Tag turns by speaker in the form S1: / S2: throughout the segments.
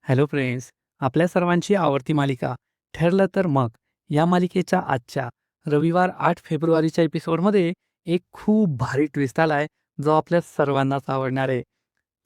S1: Hello friends. आपल्या सर्वांची आवडती मालिका ठरलं तर मग या मालिकेच्या आजच्या रविवार 8 फेब्रुवारीच्या एपिसोडमध्ये एक खूप भारी ट्विस्ट आलाय, जो आपल्या सर्वांनाच आवडणार आहे.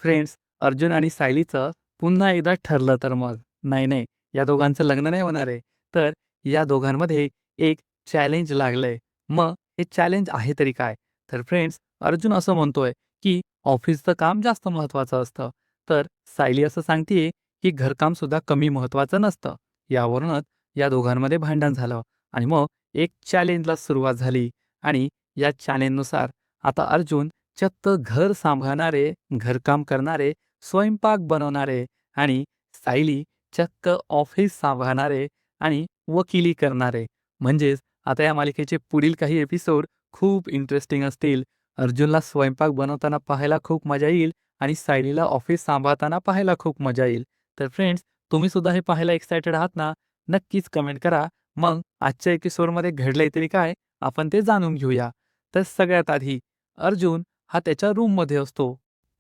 S1: फ्रेंड्स, अर्जुन आणि सायलीचं पुन्हा एकदा ठरलं तर मग. नाही नाही, या दोघांचं लग्न नाही होणार आहे, तर या दोघांमध्ये एक चॅलेंज लागलंय. मग हे चॅलेंज आहे तरी काय? तर फ्रेंड्स, अर्जुन असं म्हणतोय की ऑफिसचं काम जास्त महत्त्वाचं असतं, तर सायली असं सांगतीये की घरकाम सुद्धा कमी महत्त्वाचं नसतं. यावरूनच या दोघांमध्ये भांडण झालं आणि मग एक चॅलेंजला सुरुवात झाली आणि या चॅलेंजनुसार आता अर्जुन चक्क घर सांभाळणारे, घरकाम करणारे, स्वयंपाक बनवणारे आणि सायली चक्क ऑफिस सांभाळणारे आणि वकिली करणारे. म्हणजेच आता या मालिकेचे पुढील काही एपिसोड खूप इंटरेस्टिंग असतील. अर्जुनला स्वयंपाक बनवताना पाहायला खूप मजा येईल आणि सायलीला ऑफिस सांभाळताना पाहायला खूप मजा येईल. तर फ्रेंड्स, तुम्ही सुद्धा हे पाहायला एक्सायटेड आहात ना? नक्कीच कमेंट करा. मग आजच्या एपिसोडमध्ये घडलंय तरी काय? आपण ते जाणून घेऊया. तर सगळ्यात आधी अर्जुन हा त्याच्या रूममध्ये असतो.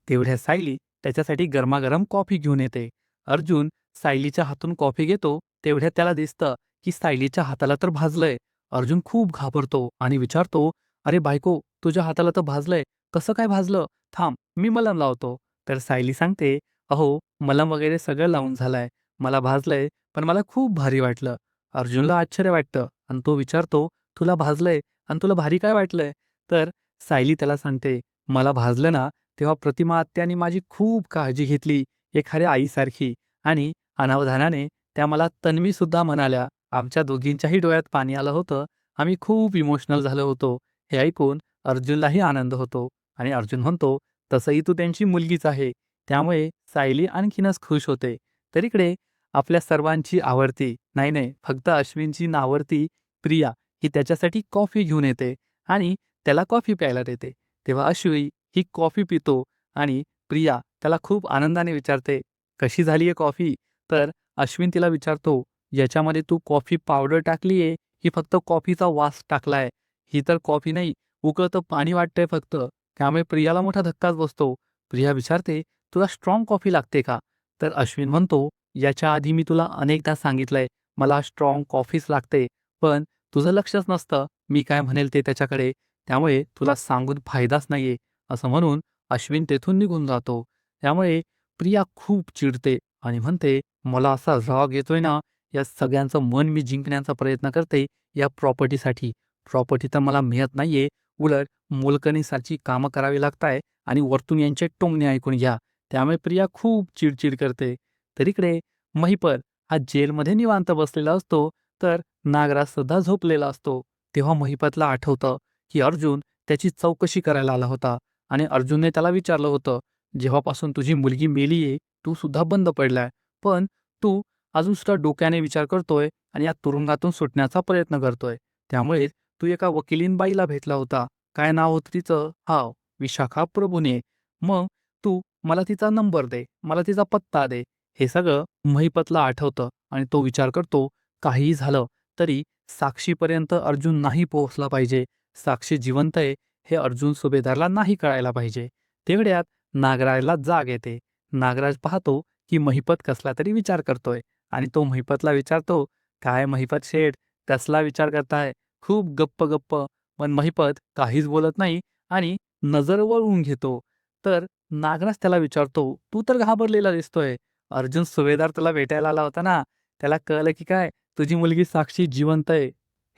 S1: तेवढ्या सायली त्याच्यासाठी गरमागरम कॉफी घेऊन येते. अर्जुन सायलीच्या हातून कॉफी घेतो. तेवढ्यात त्याला दिसतं की सायलीच्या हाताला तर भाजलंय. अर्जुन खूप घाबरतो आणि विचारतो, "अरे बायको, तुझ्या हाताला तर भाजलंय. कसं काय भाजलं? थांब, मी मलम लावतो." तर सायली सांगते, "अहो, मलम वगैरे सगळं लावून झालंय. मला भाजलंय, पण मला खूप भारी वाटलं." अर्जुनला आश्चर्य वाटतं आणि तो विचारतो, "तुला भाजलंय आणि तुला भारी काय वाटलंय?" तर सायली त्याला सांगते, "मला भाजलं ना, तेव्हा प्रतिमा आत्यानी माझी खूप काळजी घेतली, एखाद्या आईसारखी. आणि अनावधानाने त्या मला तन्वीसुद्धा म्हणाल्या. आमच्या दोघींच्याही डोळ्यात पाणी आलं होतं. आम्ही खूप इमोशनल झालो होतो." हे ऐकून अर्जुनलाही आनंद होतो आणि अर्जुन म्हणतो, "तसंही तू त्यांची मुलगीच आहे." त्यामुळे सायली आणखीनच खुश होते. तर इकडे आपल्या सर्वांची आवडती, नाही नाही, फक्त अश्विनची नावडती प्रिया ही त्याच्यासाठी कॉफी घेऊन येते आणि त्याला कॉफी प्यायला देते. तेव्हा अश्वी ही कॉफी पितो आणि प्रिया त्याला खूप आनंदाने विचारते, "कशी झाली आहे कॉफी?" तर अश्विन तिला विचारतो, "याच्यामध्ये तू कॉफी पावडर टाकली आहे की फक्त कॉफीचा वास टाकलाय? ही तर कॉफी नाही, उकळतं पाणी वाटतंय फक्त." त्यामुळे प्रियाला मोठा धक्काच बसतो. प्रिया विचारते, "तुला स्ट्राँग कॉफी लागते का?" तर अश्विन म्हणतो, "याच्या आधी मी तुला अनेकदा सांगितलंय, मला स्ट्राँग कॉफीच लागते. पण तुझं लक्षच नसतं मी काय म्हणेल ते त्याच्याकडे. त्यामुळे तुला सांगून फायदाच नाहीये." असं म्हणून अश्विन तेथून निघून जातो. त्यामुळे प्रिया खूप चिडते आणि म्हणते, "मला असा राग येतोय ना, या सगळ्यांचं मन मी जिंकण्याचा प्रयत्न करते या प्रॉपर्टीसाठी. प्रॉपर्टी तर मला मिळत नाहीये, उलट मोलकणीसारखी कामं करावी लागताय आणि वरतून यांचे टोमणे ऐकून घ्या." त्यामुळे प्रिया खूप चिडचिड करते. तर इकडे महिपत हा जेलमध्ये निवांत बसलेला असतो, तर नागराज सुद्धा झोपलेला असतो. तेव्हा महिपतला आठवतं की अर्जुन त्याची चौकशी करायला आला होता आणि अर्जुनने त्याला विचारलं होतं, "जेव्हापासून तुझी मुलगी मेलीये, तू सुद्धा बंद पडलाय. पण तू अजून सुद्धा डोक्याने विचार करतोय आणि या तुरुंगातून सुटण्याचा प्रयत्न करतोय. त्यामुळे तू एका वकिलीन बाईला भेटला होता. काय नाव होतं तिचं? हां, विशाखा प्रभूणे. मग तू मला तिचा नंबर दे, मला तिचा पत्ता दे." हे सगळं महिपतला आठवतं आणि तो विचार करतो, काहीही झालं तरी साक्षीपर्यंत अर्जुन नाही पोहोचला पाहिजे. साक्षी जिवंत आहे हे अर्जुन सुभेदारला नाही कळायला पाहिजे. तेवढ्यात नागराजला जाग येते. नागराज पाहतो की महिपत कसला तरी विचार करतोय आणि तो महिपतला विचारतो, "काय महिपत शेठ, कसला विचार करताय?" खूप गप्प-गप्प. पण महिपत काहीच बोलत नाही आणि नजर वळवून घेतो. तर नागराज त्याला विचारतो, "तू तर घाबरलेला दिसतोय. अर्जुन सुभेदार तुला भेटायला आला होता ना, त्याला कळलं की काय तुझी मुलगी साक्षी जिवंत आहे?"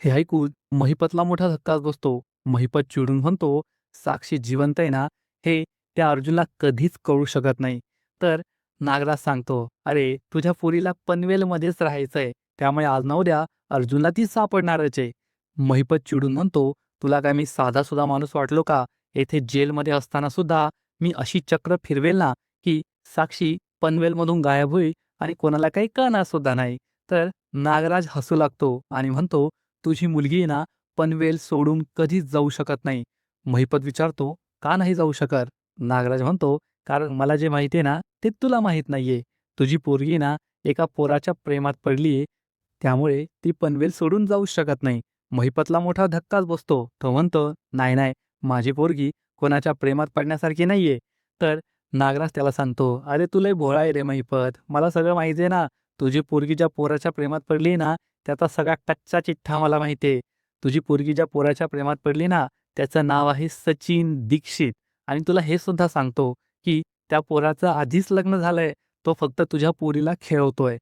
S1: हे ऐकून महिपतला मोठा धक्काच बसतो. महिपत चिडून म्हणतो, "साक्षी जिवंत आहे ना, हे त्या अर्जुनला कधीच कळू शकत नाही." तर नागराज सांगतो, "अरे, तुझ्या पोरीला पनवेलमध्येच राहायचंय, त्यामुळे आज ना उद्या अर्जुनला ती सापडणारच आहे." महिपत चिडून म्हणतो, "तुला काय मी साधा-सुधा माणूस वाटलो का? येथे जेलमध्ये असताना सुद्धा मी अशी चक्र फिरवेल ना, की साक्षी पनवेलमधून गायब होईल आणि कोणाला काही कळणार सुद्धा नाही." तर नागराज हसू लागतो आणि म्हणतो, "तुझी मुलगी आहे ना, पनवेल सोडून कधीच जाऊ शकत नाही." महिपत विचारतो, "का नाही जाऊ शकत?" नागराज म्हणतो, "कारण मला जे माहिती आहे ना, ते तुला माहीत नाहीये. तुझी पोरगी ना, एका पोराच्या प्रेमात पडलीये, त्यामुळे ती पनवेल सोडून जाऊच शकत नाही." महिपतला मोठा धक्काच बसतो. तो म्हणतो, "नाही, नाही, माझी पोरगी कोणाच्या प्रेमात पडण्यासारखी नाहीये." तर नागराज त्याला सांगतो, "अरे तू लय भोळा आहे रे महिपत. मला सगळं माहिती आहे ना. तुझी पोरगी ज्या पोराच्या प्रेमात पडली ना, त्याचा सगळा कच्चा चिठ्ठा मला माहिती आहे. तुझी पोरगी ज्या पोराच्या प्रेमात पडली ना, त्याचं नाव आहे सचिन दीक्षित आणि तुला हे सुद्धा सांगतो, की त्या पोराचं आधीच लग्न झालंय. तो फक्त तुझ्या पोरीला खेळवतोय."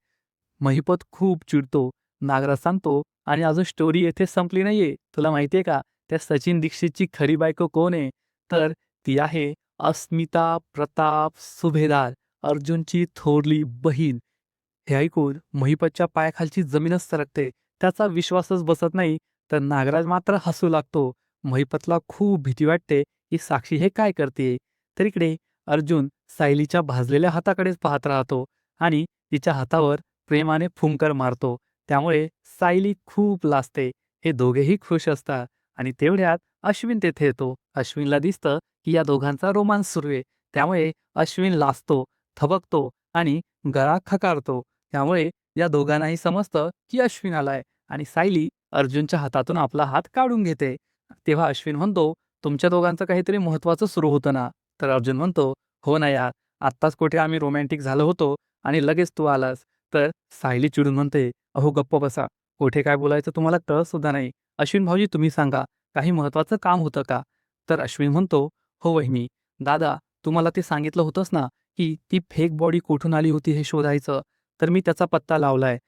S1: महिपत खूप चिडतो. नागराज सांगतो, "आणि अजून स्टोरी येथे संपली नाहीये. तुला माहिती आहे का, त्या सचिन दीक्षितची खरी बायको कोण आहे? तर ती आहे अस्मिता प्रताप सुभेदार, अर्जुनची थोरली बहीण." हे ऐकून महिपतच्या पायाखालची जमीनच सरकते. त्याचा विश्वासच बसत नाही. तर नागराज मात्र हसू लागतो. महिपतला खूप भीती वाटते, की साक्षी हे काय करते? तर इकडे अर्जुन सायलीच्या भाजलेल्या हाताकडेच पाहत राहतो आणि तिच्या हातावर प्रेमाने फुंकर मारतो. त्यामुळे सायली खूप लाजते. हे दोघेही खुश असतात आणि तेवढ्यात अश्विन तेथे येतो. अश्विनला दिसतं, की या दोघांचा रोमांस सुरू आहे. त्यामुळे अश्विन लाजतो, थबकतो आणि गळा खकारतो. त्यामुळे या दोघांनाही समजतं, की अश्विन आलाय आणि सायली अर्जुनच्या हातातून आपला हात काढून घेते. तेव्हा अश्विन म्हणतो, "तुमच्या दोघांचं काहीतरी महत्त्वाचं सुरू होतं ना?" तर अर्जुन म्हणतो, "हो ना यार, आत्ताच कुठे आम्ही रोमॅन्टिक झालो होतो आणि लगेच तू आलास." तर सायली चिडून म्हणते, "अहो गप्प बसा. कुठे काय बोलायचं तुम्हाला कळत सुद्धा नाही. अश्विन भाऊजी तुम्ही सांगा, काही महत्त्वाचं काम होतं का?" तर अश्विन म्हणतो, "हो वहिनी. दादा, तू मला ते सांगितलं होतंस ना, की ती फेक बॉडी कुठून आली होती हे शोधायचं. तर मी त्याचा पत्ता लावलाय.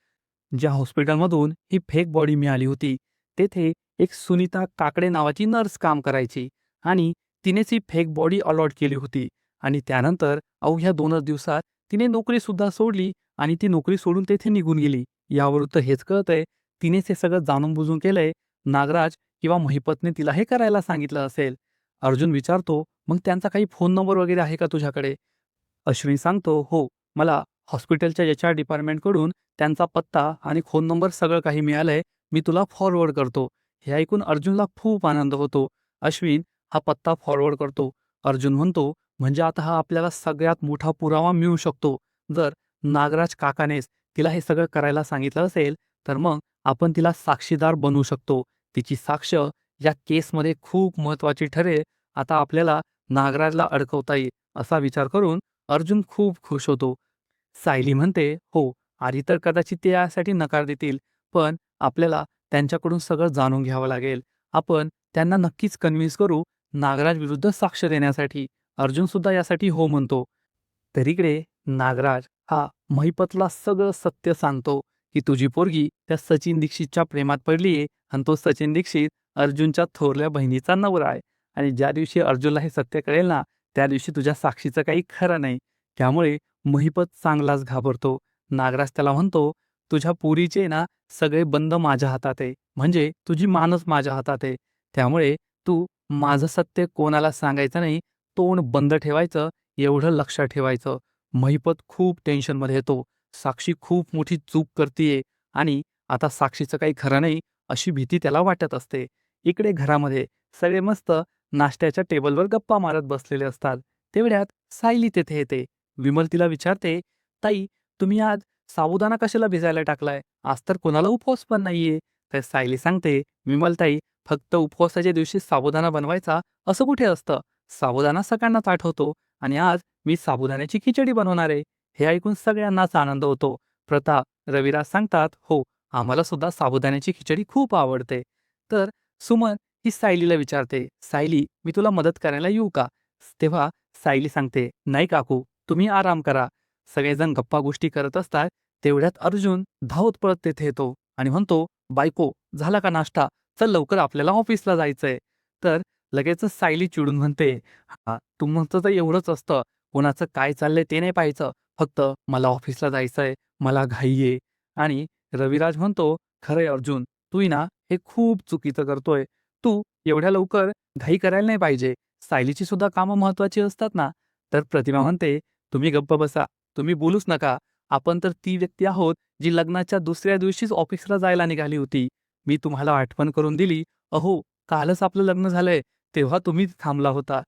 S1: ज्या हॉस्पिटलमधून ही फेक बॉडी मिळाली होती, तेथे एक सुनीता काकडे नावाची नर्स काम करायची आणि तिनेच ही फेक बॉडी अलॉट केली होती आणि त्यानंतर अवघ्या 2च दिवसात तिने नोकरीसुद्धा सोडली आणि ती नोकरी सोडून तेथे निघून गेली. यावरून तर हेच कळतंय, तिनेच हे सगळं जाणून-बुजून केलंय. नागराज किंवा महिपतने तिला हे करायला सांगितलं असेल." अर्जुन विचारतो, "मग त्यांचा काही फोन नंबर वगैरे आहे का तुझ्याकडे?" अश्विनी सांगतो, "हो, मला हॉस्पिटलच्या एच-आर डिपार्टमेंटकडून त्यांचा पत्ता आणि फोन नंबर सगळं काही मिळालंय. मी तुला फॉरवर्ड करतो." हे ऐकून अर्जुनला खूप आनंद होतो. अश्विन हा पत्ता फॉरवर्ड करतो. अर्जुन म्हणतो, "म्हणजे आता हा आपल्याला सगळ्यात मोठा पुरावा मिळू शकतो. जर नागराज काकानेच तिला हे सगळं करायला सांगितलं असेल, तर मग आपण तिला साक्षीदार बनवू शकतो. तिची साक्ष या केसमध्ये खूप महत्त्वाची ठरेल. आता आपल्याला नागराजला अडकवता येईल." असा विचार करून अर्जुन खूप खुश होतो. सायली म्हणते, "हो, आधी तर कदाचित ते यासाठी नकार देतील, पण आपल्याला त्यांच्याकडून सगळं जाणून घ्यावं लागेल. आपण त्यांना नक्कीच कन्व्हिन्स करू नागराज विरुद्ध साक्ष देण्यासाठी." अर्जुन सुद्धा यासाठी हो म्हणतो. तर इकडे नागराज हा महिपतला सगळं सत्य सांगतो, की तुझी पोरगी त्या सचिन दीक्षितच्या प्रेमात पडलीये आणि तो सचिन दीक्षित अर्जुनच्या थोरल्या बहिणीचा नवरा आहे आणि ज्या दिवशी अर्जुनला हे सत्य कळेल ना, त्या दिवशी तुझ्या साक्षीचं काही खरं नाही. त्यामुळे महिपत चांगलाच घाबरतो. नागराज त्याला म्हणतो, "तुझ्या पोरीचे ना सगळे बंद माझ्या हातात आहे. म्हणजे तुझी मानच माझ्या हातात आहे. त्यामुळे तू माझं सत्य कोणाला सांगायचं नाही. तोंड बंद ठेवायचं, एवढं लक्षात ठेवायचं." महिपत खूप टेन्शनमध्ये येतो. साक्षी खूप मोठी चूक करतीये आणि आता साक्षीचं काही खरं नाही, अशी भीती त्याला वाटत असते. इकडे घरामध्ये सगळे मस्त नाश्त्याच्या टेबलवर गप्पा मारत बसलेले असतात. तेवढ्यात सायली तेथे येते. विमल तिला विचारते, "ताई, तुम्ही आज साबुदाणा कशाला भिजायला टाकलाय? आज तर कोणाला उपवास पण नाहीये." तर सायली सांगते, "विमलताई, फक्त उपवासाच्या दिवशी साबुदाणा बनवायचा असं कुठे असतं? साबुदाणा सगळ्यांनाच आठवतो आणि आज मी साबुदाण्याची खिचडी बनवणार आहे." हे ऐकून सगळ्यांनाच आनंद होतो. प्रताप, रविराज सांगतात, "हो, आम्हाला सुद्धा साबुदाण्याची खिचडी खूप आवडते." तर सुमन ही सायलीला विचारते, "सायली, मी तुला मदत करायला येऊ का?" तेव्हा सायली सांगते, "नाही काकू, तुम्ही आराम करा." सगळेजण गप्पा-गोष्टी करत असतात. तेवढ्यात अर्जुन धावत पळत तेथे येतो आणि म्हणतो, "बायको, झाला का नाश्ता? चल लवकर आपल्याला ऑफिसला जायचंय." तर लगेचच सायली चिडून म्हणते, "हां, तुमचं तर एवढंच असतं. कोणाचं काय चाललंय ते नाही पाहायचं. फक्त मला ऑफिसला जायचंय, मला घाई आहे." आणि रविराज म्हणतो, "खरंय अर्जुन, तू ना हे खूप चुकीचं करतोय. तू एवढ्या लवकर घाई करायला नाही पाहिजे. सायलीची सुद्धा कामं महत्त्वाची असतात ना." तर प्रतिभा म्हणते, "तुम्ही गप्प बसा. तुम्ही बोलूच नका. आपण तर ती व्यक्ती आहोत, जी लग्नाच्या दुसऱ्या दिवशीच ऑफिसला जायला निघाली होती. मी तुम्हाला आठवण करून दिली. अहो, कालच आपलं लग्न झालंय, तेव्हा तुम्ही थांबला होता."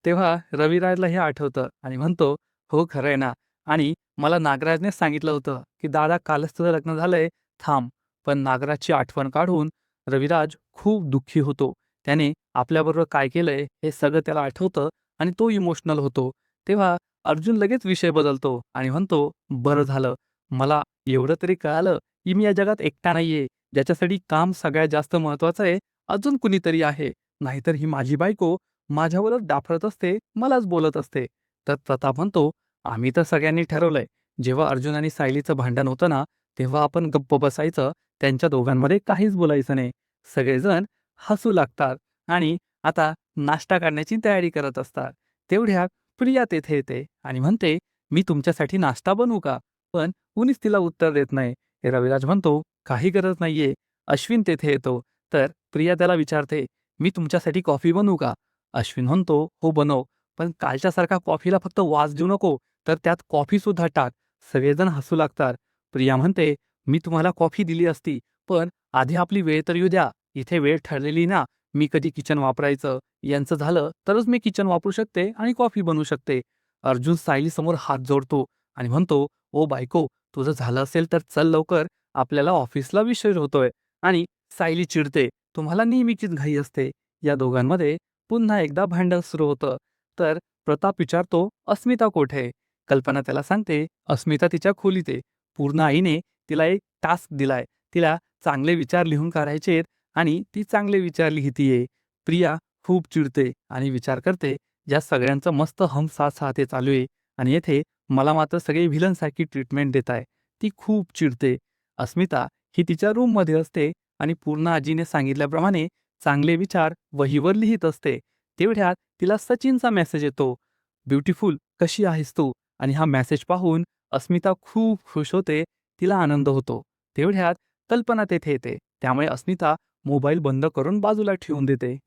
S1: तेव्हा रविराजला हे आठवतं आणि म्हणतो, "हो, खरंय ना. आणि मला नागराजनेच सांगितलं होतं, की दादा कालच तुझं लग्न झालंय, थांब." पण नागराजची आठवण काढून रविराज खूप दुःखी होतो. त्याने आपल्याबरोबर काय केलंय हे सगळं त्याला आठवतं आणि तो इमोशनल होतो. तेव्हा अर्जुन लगेच विषय बदलतो आणि म्हणतो, "बरं झालं. मला एवढं तरी कळालं, की मी या जगात एकटा नाहीये. ज्याच्यासाठी काम सगळ्यात जास्त महत्त्वाचं आहे, अजून कुणीतरी आहे. नाहीतर ही माझी बायको माझ्यावरच डाफरत असते, मलाच बोलत असते." तर प्रताप म्हणतो, "आम्ही तर सगळ्यांनी ठरवलंय, जेव्हा अर्जुन आणि सायलीचं भांडण होतं ना, तेव्हा आपण गप्प बसायचं. त्यांच्या दोघांमध्ये काहीच बोलायचं नाही." सगळेजण हसू लागतात आणि आता नाश्ता करण्याची तयारी करत असतात. तेवढ्यात प्रिया तेथे येते आणि म्हणते, "मी तुमच्यासाठी नाश्ता बनवू का?" पण कुणीच तिला उत्तर देत नाही. रविराज म्हणतो, "काही गरज नाहीये." अश्विन तेथे येतो. तर प्रिया त्याला विचारते, "मी तुमच्यासाठी कॉफी बनवू का?" अश्विन म्हणतो, "हो बनव. पण कालच्यासारखा कॉफीला फक्त वास देऊ नको, तर त्यात कॉफीसुद्धा टाक." सगळेजण हसू लागतात. प्रिया म्हणते, "मी तुम्हाला कॉफी दिली असती, पण आधी आपली वेळ तर येऊ द्या. इथे वेळ ठरलेली ना, मी कधी किचन वापरायचं यांचं झालं तरच मी किचन वापरू शकते आणि कॉफी बनवू शकते." अर्जुन सायलीसमोर हात जोडतो आणि म्हणतो, "ओ बायको, तुझं झालं असेल तर चल लवकर, आपल्याला ऑफिसला उशीर होतोय." आणि सायली चिडते, "तुम्हाला नेहमीचीच घाई असते." या दोघांमध्ये पुन्हा एकदा भांडण सुरू होतं. तर प्रताप विचारतो, "अस्मिता कोठे?" कल्पना त्याला सांगते, "अस्मिता तिच्या खोलीत आहे. पूर्ण आईने तिला एक टास्क दिलाय. तिला चांगले विचार लिहून काढायचेत आणि ती चांगले विचार लिहितीये." प्रिया खूप चिडते आणि विचार करते, "या सगळ्यांचं मस्त हम साथ साथ है चालू आहे आणि येथे मला मात्र सगळे व्हिलनसारखी ट्रीटमेंट देत आहे." ती खूप चिडते. अस्मिता ही तिच्या रूममध्ये असते आणि पूर्ण आजीने सांगितल्याप्रमाणे चांगले विचार वहीवर लिहित असते. तेवढ्यात तिला सचिनचा मेसेज येतो, "ब्युटिफुल कशी आहेस तू?" आणि हा मेसेज पाहून अस्मिता खूप खुश होते. तिला आनंद होतो. तेवढ्यात कल्पना तेथे येते. त्यामुळे अस्मिता मोबाईल बंद करून बाजूला ठेवून देते.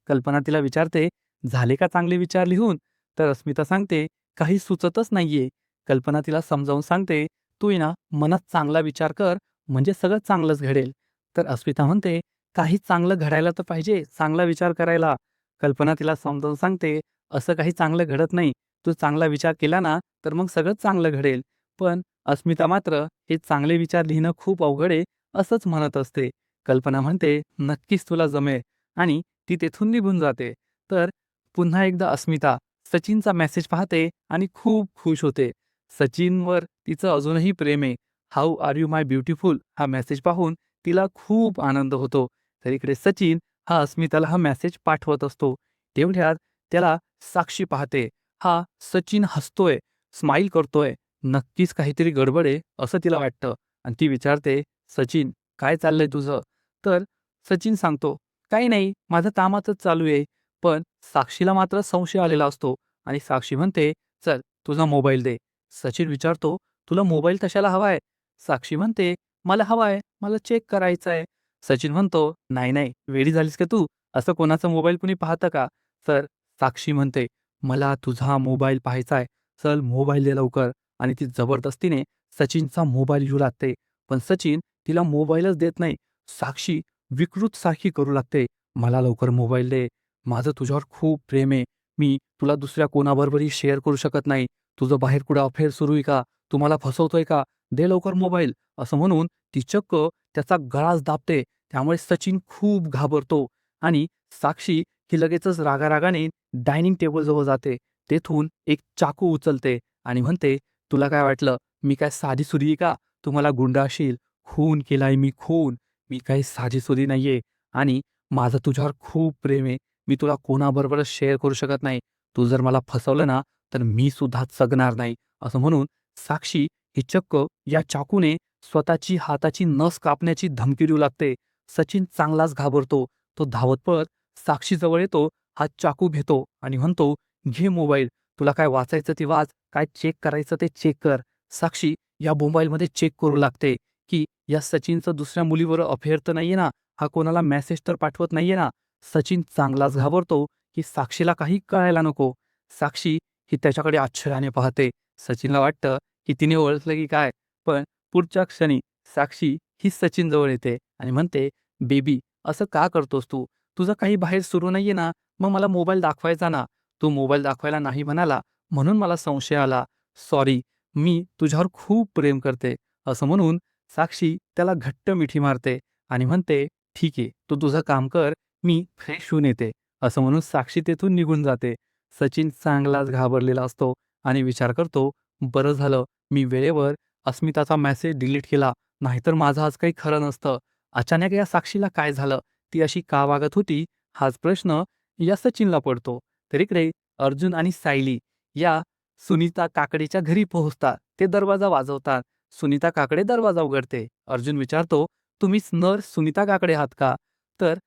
S1: कल्पना तिला विचारते, "झाले का चांगले विचार लिहून?" तर अस्मिता सांगते, "काही सुचतच नाहीये." कल्पना तिला समजावून सांगते, "तू आहे ना मनात चांगला विचार कर, म्हणजे सगळं चांगलंच घडेल." तर अस्मिता म्हणते, "काही चांगलं घडायला तर पाहिजे, चांगला विचार करायला." कल्पना तिला समजावून सांगते, "असं काही चांगलं घडत नाही. तू चांगला विचार केला ना, तर मग सगळं चांगलं घडेल." पण अस्मिता मात्र हे चांगले विचार लिहिणं खूप अवघड आहे, असंच म्हणत असते. कल्पना म्हणते, "नक्कीच तुला जमेल." आणि ती तेथून निघून जाते. तर पुन्हा एकदा अस्मिता सचिनचा मेसेज पाहते आणि खूप खुश होते. सचिनवर तिचं अजूनही प्रेम आहे. "How are you my beautiful" हा मेसेज पाहून तिला खूप आनंद होतो. तर इकडे सचिन हा अस्मिताला हा मेसेज पाठवत असतो. तेवढ्यात त्याला साक्षी पाहते. हा सचिन हसतोय, स्माईल करतोय. नक्कीच काहीतरी गडबड आहे असं तिला वाटतं आणि ती विचारते, "सचिन, काय चाललंय तुझं?" तर सचिन सांगतो, "काही नाही, माझं कामाचंच चालू आहे." पण साक्षीला मात्र संशय आलेला असतो आणि साक्षी म्हणते, "चल तुझा मोबाईल दे." सचिन विचारतो, "तुला मोबाईल कशाला हवाय?" साक्षी म्हणते, "मला हवाय, मला चेक करायचा आहे." सचिन म्हणतो, "नाही, नाही, वेडी झालीस का तू? असं कोणाचा मोबाईल कुणी पाहतं का?" तर साक्षी म्हणते, "मला तुझा मोबाईल पाहायचा आहे. चल मोबाईल दे लवकर." आणि ती जबरदस्तीने सचिनचा मोबाईल घेऊ लागते. पण सचिन तिला मोबाईलच देत नाही. साक्षी विकृतसारखी करू लागते, "मला लवकर मोबाईल दे. माझं तुझ्यावर खूप प्रेम आहे. मी तुला दुसऱ्या कोणाबरोबरही शेअर करू शकत नाही. तुझं बाहेर कुठं अफेअर सुरू आहे का? तू मला फसवतोय का? दे लवकर मोबाईल." असं म्हणून ती चक्क त्याचा गळाच दाबते. त्यामुळे सचिन खूप घाबरतो आणि साक्षी ही लगेचच रागारागाने डायनिंग टेबलजवळ जाते. तेथून एक चाकू उचलते आणि म्हणते, "तुला काय वाटलं, मी काय साधीसुधी आहे का? तू मला गुंडाळशील. खून केलाय मी खून. मी काही साधीसुधी नाहीये आणि माझं तुझ्यावर खूप प्रेम आहे. मी तुला कोणाबरोबरच शेअर करू शकत नाही. तू जर मला फसवलं ना, तर मी सुद्धा जगणार नाही." असं म्हणून साक्षी ही चक्क या चाकूने स्वतःची हाताची नस कापण्याची धमकी देऊ लागते. सचिन चांगलाच घाबरतो. तो धावत पळत साक्षीजवळ येतो, हा चाकू घेतो आणि म्हणतो, "घे मोबाईल. तुला काय वाचायचं ते वाच, काय चेक करायचं ते चेक कर." साक्षी या मोबाईलमध्ये चेक करू लागते, की या सचिनचं दुसऱ्या मुलीवर अफेअर तर नाहीये ना? हा कोणाला मेसेज तर पाठवत नाहीये ना? सचिन चांगलाच घाबरतो, की साक्षीला काही कळायला नको. साक्षी ही त्याच्याकडे आश्चर्याने पाहते. सचिनला वाटतं, की तिने ओळखलं की काय? पण पुढच्या क्षणी साक्षी ही सचिनजवळ येते आणि म्हणते, "बेबी, असं का करतोस तू? तुझं काही बाहेर सुरू नाहीये ना? मग मला मोबाईल दाखवायचा ना? तू मोबाईल दाखवायला नाही म्हणाला, म्हणून मला संशय आला. सॉरी, मी तुझ्यावर खूप प्रेम करते." असं म्हणून साक्षी त्याला घट्ट मिठी मारते आणि म्हणते, "ठीक आहे, तू तुझं काम कर, मी फ्रेश होऊन येते." असं म्हणून साक्षी तेथून निघून जाते. सचिन चांगलाच घाबरलेला असतो आणि विचार करतो, बरं झालं मी वेळेवर अस्मिताचा मेसेज डिलीट केला, नाहीतर माझं आज काही खरं नसतं. अचानक या साक्षीला काय झालं? ती अशी का वागत होती? हाच प्रश्न या सचिनला पडतो. तर इकडे अर्जुन आणि सायली या सुनीता काकडेच्या घरी पोहोचतात. ते दरवाजा वाजवतात. सुनीता काकडे दरवाजा उघडते. अर्जुन विचारतो, "तुम्हीच नर्स सुनीता काकडे आहात का?" तर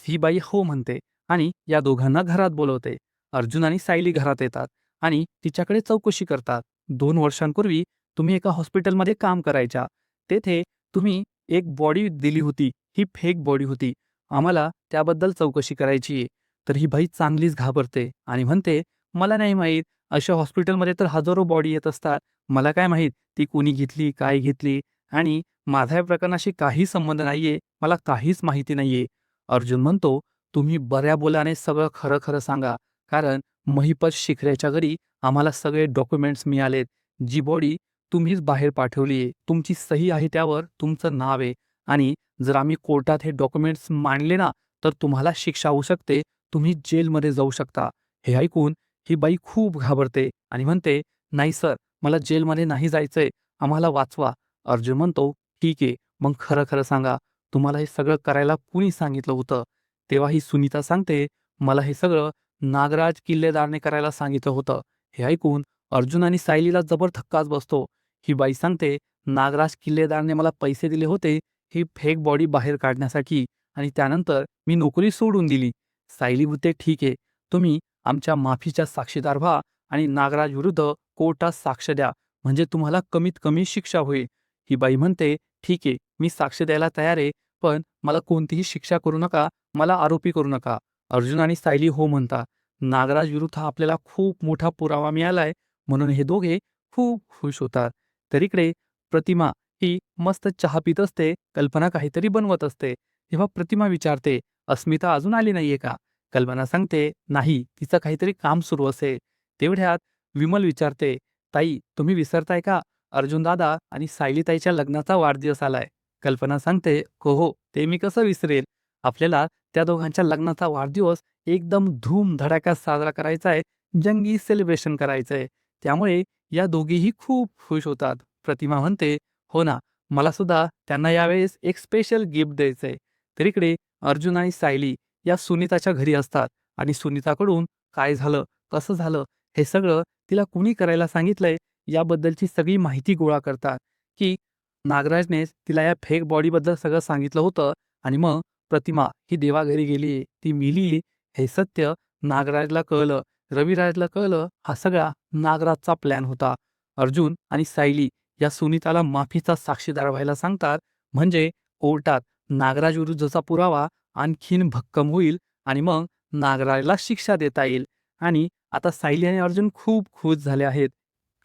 S1: ही बाई हो म्हणते आणि या दोघांना घरात बोलवते. अर्जुन आणि सायली घरात येतात आणि तिच्याकडे चौकशी करतात. 2 वर्षांपूर्वी तुम्ही एका हॉस्पिटलमध्ये काम करायच्या. तेथे तुम्ही एक बॉडी दिली होती. ही फेक बॉडी होती. आम्हाला त्याबद्दल चौकशी करायची आहे. तर ही बाई चांगलीच घाबरते आणि म्हणते, "मला नाही माहीत. अशा हॉस्पिटलमध्ये तर हजारो बॉडी येत असतात. मला काय माहीत ती कोणी घेतली, काय घेतली आणि माझा या प्रकरणाशी काही संबंध नाहीये. मला काहीच माहिती नाहीये." अर्जुन म्हणतो, "तुम्ही बऱ्या बोलाने सगळं खरं-खरं सांगा. कारण महिपत शिखरेच्या घरी आम्हाला सगळे डॉक्युमेंट्स मिळालेत. जी बॉडी तुम्हीच बाहेर पाठवली आहे. तुमची सही आहे त्यावर, तुमचं नाव आहे आणि जर आम्ही कोर्टात हे डॉक्युमेंट्स मांडले ना, तर तुम्हाला शिक्षा होऊ शकते. तुम्ही जेलमध्ये जाऊ शकता." हे ऐकून ही बाई खूप घाबरते आणि म्हणते, "नाही सर, मला जेलमध्ये नाही जायचंय. आम्हाला वाचवा." अर्जुन म्हणतो, "ठीक आहे, मग खरं-खरं सांगा. तुम्हाला हे सगळं करायला कुणी सांगितलं होतं?" तेव्हा ही सुनीता सांगते, "मला हे सगळं नागराज किल्लेदारने करायला सांगितलं होतं." हे ऐकून अर्जुन आणि सायलीला जबर धक्काच बसतो. ही बाई सांगते, "नागराज किल्लेदारने मला पैसे दिले होते, ही फेक बॉडी बाहेर काढण्यासाठी आणि त्यानंतर मी नोकरी सोडून दिली." सायली म्हणते, "ठीक आहे, तुम्ही आमच्या माफीच्या साक्षीदार व्हा आणि नागराज विरुद्ध कोर्टात साक्ष द्या, म्हणजे तुम्हाला कमीत कमी शिक्षा होईल." ही बाई म्हणते, "ठीक आहे, मी साक्ष द्यायला तयार आहे, पण मला कोणतीही शिक्षा करू नका, मला आरोपी करू नका." अर्जुन आणि सायली हो म्हणतात. नागराज विरुद्ध आपल्याला खूप मोठा पुरावा मिळालाय, म्हणून हे दोघे खूप खुश होतात. तर इकडे प्रतिमा ही मस्त चहा पित असते, कल्पना काहीतरी बनवत असते. तेव्हा प्रतिमा विचारते, "अस्मिता अजून आली नाहीये का?" कल्पना सांगते, "नाही, तिचं काहीतरी काम सुरू असेल." तेवढ्यात विमल विचारते, "ताई, तुम्ही विसरताय का? अर्जुन दादा आणि सायली ताईच्या लग्नाचा वाढदिवस आलाय." कल्पना सांगते, "हो, हो, ते मी कसं विसरेल? आपल्याला त्या दोघांच्या लग्नाचा वाढदिवस एकदम धूम-धडाक्यात साजरा करायचा आहे, जंगी सेलिब्रेशन करायचं आहे." त्यामुळे या दोघीही खूप खुश होतात. प्रतिमा म्हणते, "हो ना, मला सुद्धा त्यांना यावेळेस एक स्पेशल गिफ्ट द्यायचंय." तर इकडे अर्जुन आणि सायली या सुनीताच्या घरी असतात आणि सुनीताकडून काय झालं, कसं झालं, हे सगळं तिला कुणी करायला सांगितलंय याबद्दलची सगळी माहिती गोळा करतात, की नागराजनेच तिला या फेक बॉडीबद्दल सगळं सांगितलं होतं आणि मग प्रतिमा ही देवाघरी गेली, ती मेली हे सत्य नागराजला कळलं. रविराजला कळलं हा सगळा नागराजचा प्लॅन होता. अर्जुन आणि सायली या सुनीताला माफीचा साक्षीदार व्हायला सांगतात, म्हणजे कोर्टात नागराज विरुद्धचा पुरावा आणखीन भक्कम होईल आणि मग नागराजला शिक्षा देता येईल. आणि आता सायली आणि अर्जुन खूप खुश झाले आहेत.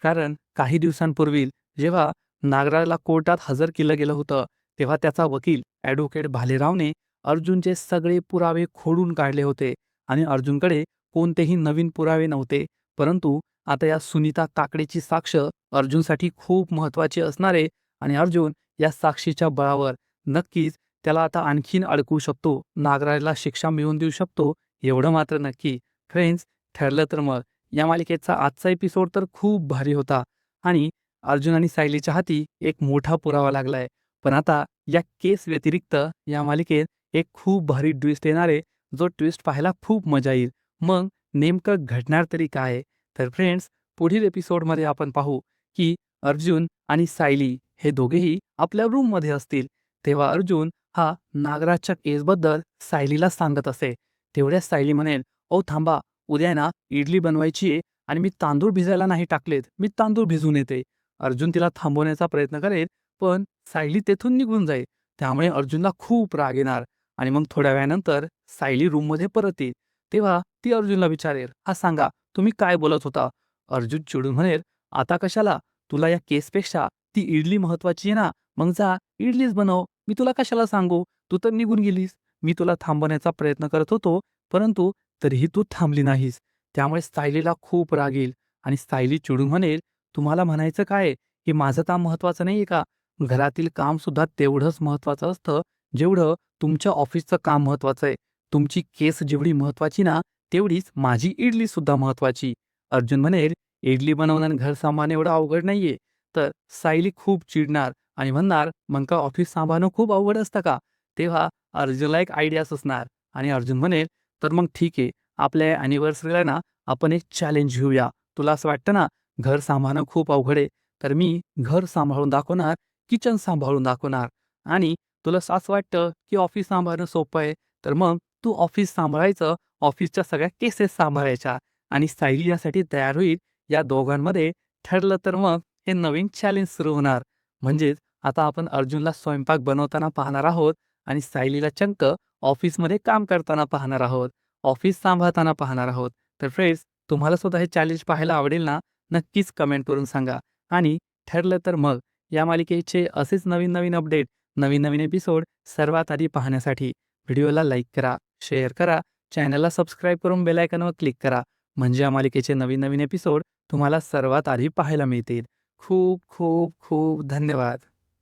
S1: कारण काही दिवसांपूर्वी जेव्हा नागराजला कोर्टात हजर केलं गेलं होतं, तेव्हा त्याचा वकील ॲडव्होकेट भालेरावने अर्जुनचे सगळे पुरावे खोडून काढले होते आणि अर्जुनकडे कोणतेही नवीन पुरावे नव्हते. परंतु आता या सुनीता काकडेची साक्ष अर्जुनसाठी खूप महत्त्वाची असणार आहे आणि अर्जुन या साक्षीच्या बळावर नक्कीच त्याला आता आणखीन अडकवू शकतो. नागराजला शिक्षा मिळवून देऊ शकतो, एवढं मात्र नक्की. फ्रेंड्स, ठरलं तर मग या मालिकेचा आजचा एपिसोड तर खूप भारी होता आणि अर्जुन आणि सायलीच्या हाती एक मोठा पुरावा लागलाय. पण आता या केस व्यतिरिक्त या मालिकेत एक खूप भारी ट्विस्ट येणार आहे, जो ट्विस्ट पाहायला खूप मजा येईल. मग नेमकं घडणार तरी काय आहे? तर फ्रेंड्स, पुढील एपिसोडमध्ये आपण पाहू की अर्जुन आणि सायली हे दोघेही आपल्या रूममध्ये असतील. तेव्हा अर्जुन हा नागराजच्या केसबद्दल सायलीला सांगत असे. तेवढ्याच सायली म्हणेल, "ओ थांबा, उद्या आहे ना इडली बनवायची आहे आणि मी तांदूळ भिजायला नाही टाकलेत. मी तांदूळ भिजवून येते." अर्जुन तिला थांबवण्याचा प्रयत्न करेल, पण सायली तेथून निघून जाईल. त्यामुळे अर्जुनला खूप राग येणार आणि मग थोड्या वेळानंतर सायली रूममध्ये परत येईल. तेव्हा ती अर्जुनला विचारेल, "हा सांगा, तुम्ही काय बोलत होता?" अर्जुन चिडून म्हणेल, "आता कशाला? तुला या केसपेक्षा ती इडली महत्वाची आहे ना, मग जा इडलीच बनव. मी तुला कशाला सांगू? तू तर निघून गेलीस. मी तुला थांबवण्याचा प्रयत्न करत होतो, परंतु तरीही तू थांबली नाहीस." त्यामुळे सायलीला खूप राग येईल आणि सायली चिडून म्हणेल, "तुम्हाला म्हणायचं काय आहे, की माझं काम महत्वाचं नाहीये का? घरातील काम सुद्धा तेवढंच महत्वाचं असतं, जेवढं तुमच्या ऑफिसचं काम महत्वाचं आहे. तुमची केस जेवढी महत्वाची ना, तेवढीच माझी इडली सुद्धा महत्वाची." अर्जुन म्हणेल, इडली बनवणं आणि घर सांभाळणं एवढं अवघड नाहीये. तर सायली खूप चिडणार आणि म्हणणार, "मग का ऑफिस सांभाळणं खूप अवघड असतं का?" तेव्हा अर्जुनला एक आयडिया सुचणार आणि अर्जुन म्हणेल, "तर मग ठीक आहे, आपल्या अॅनिव्हर्सरीला ना आपण एक चॅलेंज घेऊया. तुला असं वाटतं ना, घर सांभाळणं खूप अवघड आहे, तर मी घर सांभाळून दाखवणार, किचन सांभाळून दाखवणार आणि तुला असं वाटतं, की ऑफिस सांभाळणं सोपं आहे, तर मग तू ऑफिस सांभाळायचं, ऑफिसच्या सगळ्या केसेस सांभाळायच्या." आणि सायली यासाठी तयार होईल. या दोघांमध्ये ठरलं तर मग हे नवीन चॅलेंज सुरू होणार. म्हणजेच आता आपण अर्जुनला स्वयंपाक बनवताना पाहणार आहोत आणि सायलीला चंक ऑफिसमध्ये काम करताना पाहणार आहोत. ऑफिस सांभाळताना पाहणार आहोत. तर फ्रेंड्स, तुम्हाला सुद्धा हे चॅलेंज पाहायला आवडेल ना? नक्कीच कमेंट करून सांगा. आणि ठरलं तर मग या मालिकेचे असेच नवीन-नवीन अपडेट, नवीन-नवीन एपिसोड सर्वात आधी पाहण्यासाठी व्हिडिओला लाईक करा, शेअर करा, चॅनलला सबस्क्राईब करून बेल आयकॉनवर क्लिक करा. म्हणजे या मालिकेचे नवीन-नवीन एपिसोड तुम्हाला सर्वात आधी पाहायला मिळतील. खूप खूप खूप धन्यवाद.